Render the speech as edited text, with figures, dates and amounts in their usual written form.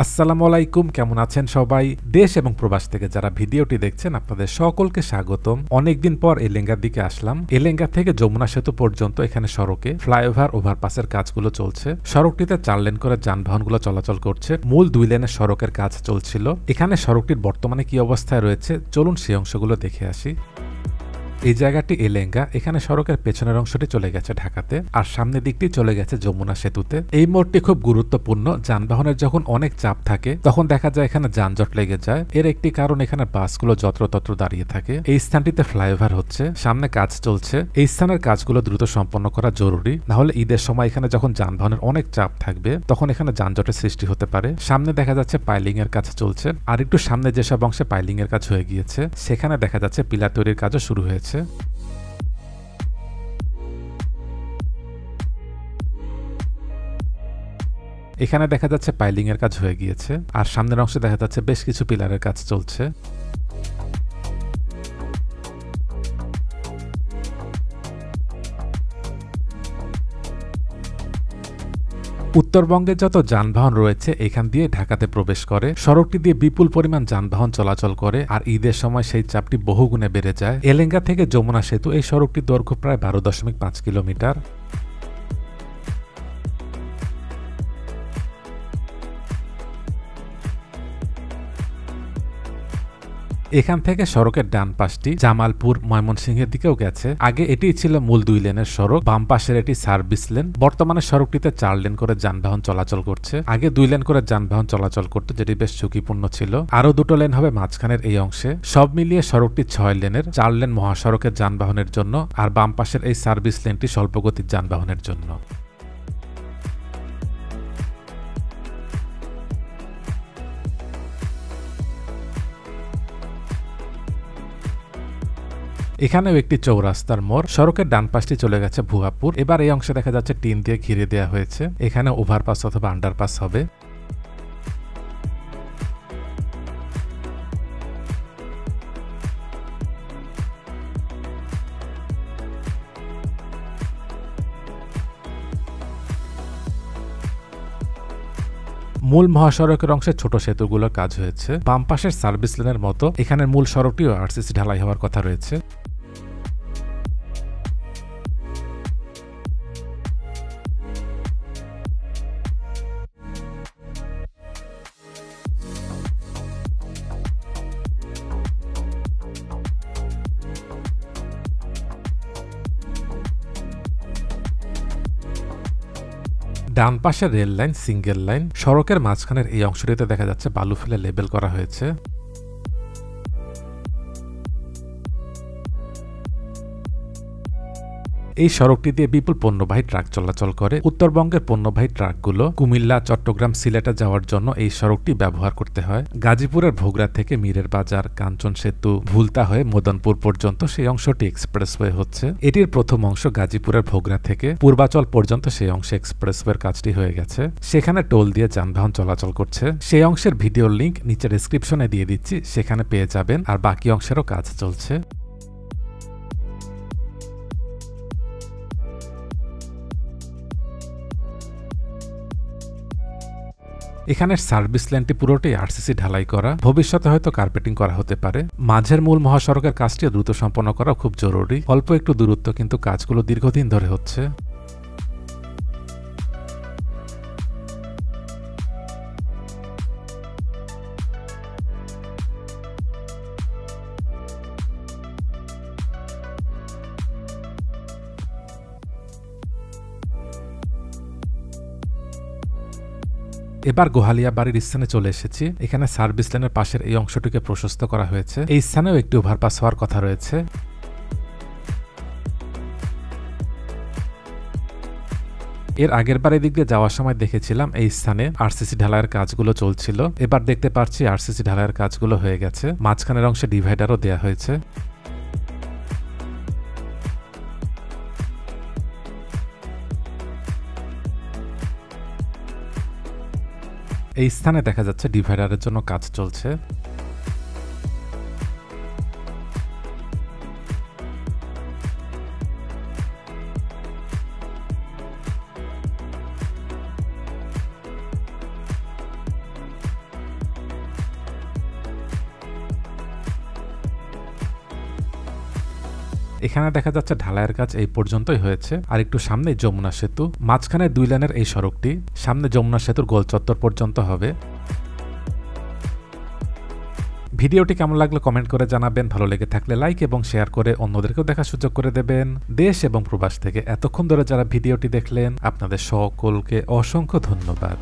আসসালামু আলাইকুম, কেমন আছেন সবাই? দেশ এবং প্রবাস থেকে যারা ভিডিওটি দেখছেন আপনাদের সকলকে স্বাগতম। অনেকদিন পর এলেঙ্গার দিকে আসলাম। এলেঙ্গা থেকে যমুনা সেতু পর্যন্ত এখানে সড়কে ফ্লাইওভার ওভারপাসের কাজগুলো চলছে। সড়কটিতে 4 লেন করে যানবাহনগুলো চলাচল করছে। মূল 2 লেনের সড়কের কাজ চলছিল। এখানে সড়কটির বর্তমানে কি অবস্থায় রয়েছে চলুন সেই অংশগুলো দেখে আসি। এই জায়গাটি এলেঙ্গা। এখানে সড়কের পেছনের অংশটি চলে গেছে ঢাকাতে আর সামনের দিকটি চলে গেছে যমুনা সেতুতে। এই মোড়টি খুব গুরুত্বপূর্ণ। যানবাহনের যখন অনেক চাপ থাকে তখন দেখা যায় এখানে যানজট লেগে যায়। এর একটি কারণ এখানে বাসগুলো যত্রতত্র দাঁড়িয়ে থাকে। এই স্থানটিতে ফ্লাইওভার হচ্ছে, সামনে কাজ চলছে। এই স্থানের কাজগুলো দ্রুত সম্পন্ন করা জরুরি, না হলে ঈদের সময় এখানে যখন যানবাহনের অনেক চাপ থাকবে তখন এখানে যানজটের সৃষ্টি হতে পারে। সামনে দেখা যাচ্ছে পাইলিং এর কাজ চলছে, আর একটু সামনে যেসব অংশে পাইলিং এর কাজ হয়ে গিয়েছে সেখানে দেখা যাচ্ছে পিলার তৈরির কাজও শুরু হয়েছে। এখানে দেখা যাচ্ছে পাইলিং এর কাজ হয়ে গিয়েছে আর সামনের অংশে দেখা যাচ্ছে বেশ কিছু পিলারের কাজ চলছে। উত্তরবঙ্গে যত যানবাহন রয়েছে এখান দিয়ে ঢাকাতে প্রবেশ করে। সড়কটি দিয়ে বিপুল পরিমাণ যানবাহন চলাচল করে আর ঈদের সময় সেই চাপটি বহুগুণে বেড়ে যায়। এলেঙ্গা থেকে যমুনা সেতু এই সড়কটির দৈর্ঘ্য প্রায় 12.5 কিলোমিটার। এখান থেকে সড়কের ডান পাশটি জামালপুর ময়মনসিংহের দিকেও গেছে। আগে এটিই ছিল মূল 2 লেনের সড়ক, বাম পাশের এটি সার্ভিস লেন। বর্তমানে সড়কটিতে 4 লেন করে যানবাহন চলাচল করছে। আগে 2 লেন করে যানবাহন চলাচল করতো, যেটি বেশ ঝুঁকিপূর্ণ ছিল। আরো 2টো লেন হবে মাঝখানের এই অংশে। সব মিলিয়ে সড়কটি 6 লেনের, 4 লেন মহাসড়কের যানবাহনের জন্য আর বাম পাশের এই সার্ভিস লেনটি স্বল্পগতির যানবাহনের জন্য। এখানেও একটি চৌরাস্তার মোড়। সড়কের ডান পাশটি চলে গেছে ভুয়াপুর। এবার এই অংশে দেখা যাচ্ছে টিন দিয়ে ঘিরে দেওয়া হয়েছে। এখানে ওভারপাস অথবা আন্ডারপাস হবে। মূল মহাসড়কের অংশে ছোট সেতুগুলোর কাজ হয়েছে। বাম পাশের সার্ভিস লেনের মতো এখানে মূল সড়কটিও আরসিসি ঢালাই হওয়ার কথা রয়েছে। ডান পাশের রেল লাইন সিঙ্গেল লাইন। সড়কের মাঝখানের এই অংশটিতে দেখা যাচ্ছে বালু ফেলে লেবেল করা হয়েছে। এই সড়কটি দিয়ে বিপুল পণ্যবাহী ট্রাক চলাচল করে। উত্তরবঙ্গের পণ্যবাহী ট্রাকগুলো কুমিল্লা, চট্টগ্রাম, সিলেটে যাওয়ার জন্য এই সড়কটি ব্যবহার করতে হয়। গাজীপুরের ভোগড়া থেকে মীরের বাজার, কাঞ্চন সেতু, ভুলতা হয়ে মদনপুর পর্যন্ত সেই অংশটি এক্সপ্রেসওয়ে হচ্ছে। এটির প্রথম অংশ গাজীপুরের ভোগড়া থেকে পূর্বাচল পর্যন্ত সেই অংশে এক্সপ্রেসওয়ের কাজটি হয়ে গেছে। সেখানে টোল দিয়ে যানবাহন চলাচল করছে। সেই অংশের ভিডিওর লিঙ্ক নিচে ডেসক্রিপশনে দিয়ে দিচ্ছি, সেখানে পেয়ে যাবেন। আর বাকি অংশেরও কাজ চলছে। এখানের সার্ভিস লেনটি পুরোটাই আরসিসি ঢালাই করা। ভবিষ্যতে হয়তো কার্পেটিং করা হতে পারে। মাঝের মূল মহাসড়কের কাজটি দ্রুত সম্পন্ন করা খুব জরুরি। অল্প একটু দূরত্ব, কিন্তু কাজগুলো দীর্ঘদিন ধরে হচ্ছে। এবার গোহালিয়া বাড়ির স্থানে চলে এসেছি। এখানে সার্ভিস লেনের পাশের এই অংশটিকে প্রশস্ত করা হয়েছে। এই স্থানেও একটি ওভারপাস হওয়ার কথা রয়েছে। এর আগের বার এদিক দিয়ে যাওয়ার সময় দেখেছিলাম এই স্থানে আরসিসি ঢালাইয়ের কাজগুলো চলছিল। এবার দেখতে পাচ্ছি আরসিসি ঢালাইয়ের কাজগুলো হয়ে গেছে। মাঝখানের অংশে ডিভাইডারও দেওয়া হয়েছে। এই স্থানে দেখা যাচ্ছে ডিভাইডারের জন্য কাজ চলছে। এখানে দেখা যাচ্ছে ঢালাইয়ের কাজ এই পর্যন্তই হয়েছে, আর একটু সামনে যমুনা সেতু, মাঝখানে 2 লেনের এই সড়কটি সামনে যমুনা সেতুর গোল চত্বর পর্যন্ত হবে। ভিডিওটি কেমন লাগলো কমেন্ট করে জানাবেন, ভালো লেগে থাকলে লাইক এবং শেয়ার করে অন্যদেরকেও দেখার সুযোগ করে দেবেন। দেশ এবং প্রবাস থেকে এতক্ষণ ধরে যারা ভিডিওটি দেখলেন আপনাদের সকলকে অসংখ্য ধন্যবাদ।